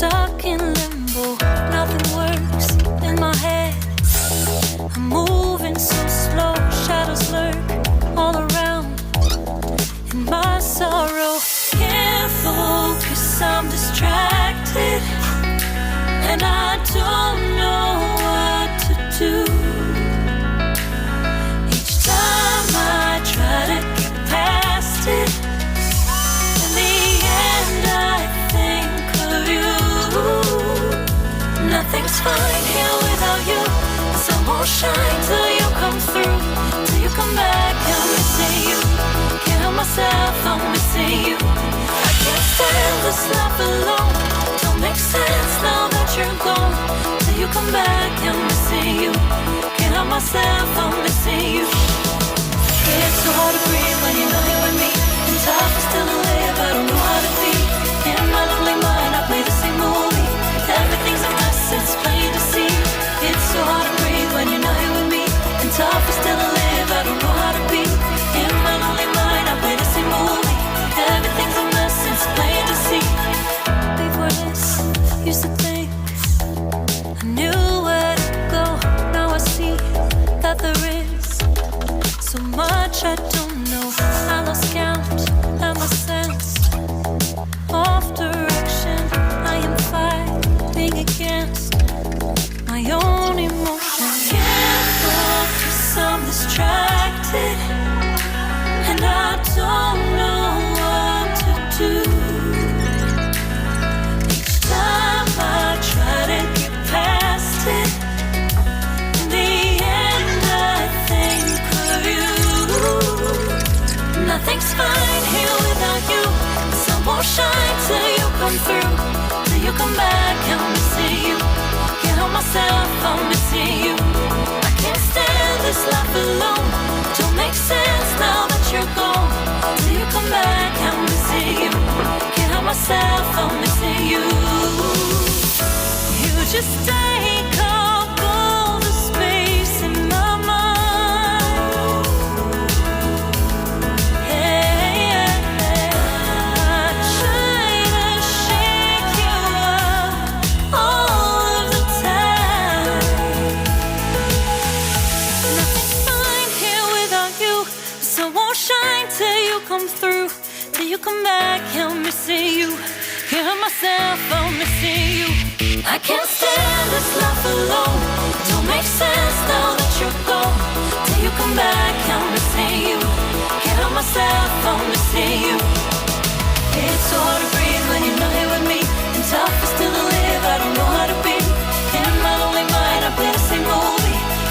stuck in limbo. Nothing works in my head. I'm moving so slow. Shadows lurk all around in my sorrow. Can't focus, I'm distracted, and I don't know what to do. Each time I try to get past it, in the end I think of you. Nothing's fine here without you. The sun won't shine till you come through. Till you come back, I'm missing you. Can't help myself, I'm missing you. I can't stand this life alone. Don't make sense now that you're gone. Till you come back, I'm missing you. Can't help myself, I'm missing you. It's so hard to breathe when you know you're with me. And tough is still to live, I don't know how to be. In my lonely mind, I play the same movie. Everything's a mess, it's plain to see. It's so hard to breathe when you know you're with me. And tough is still to live, I don't know how to be. In my lonely mind, I play the same movie. Everything's a mess, it's plain to see. Before this, used to think I knew where to go. Now I see that there is so much I don't know. I lost count and my sense of direction. I am fighting against my own emotions. Can't focus, I'm distracted, and I don't know what to do. Each time I try to get past it, in the end I think of you. Nothing's fine here without you. The sun won't shine till you come through. Till you come back, I'm missing you. Can't help myself, I'm missing you. I can't stand this life alone. Don't make sense now that you're gone. Till you come back, I'm missing you. Can't help myself, I'm missing you. You just take up all the space in my mind. Hey, I try to shake you up all of the time. Nothing's fine here without you. The sun won't shine till you come through. Till you come back, I'm missing you. Can't help myself, I'm missing you. I can't stand this life alone. Don't make sense now that you're gone. Till you come back, I'm missing you. Can't help myself, I'm missing you.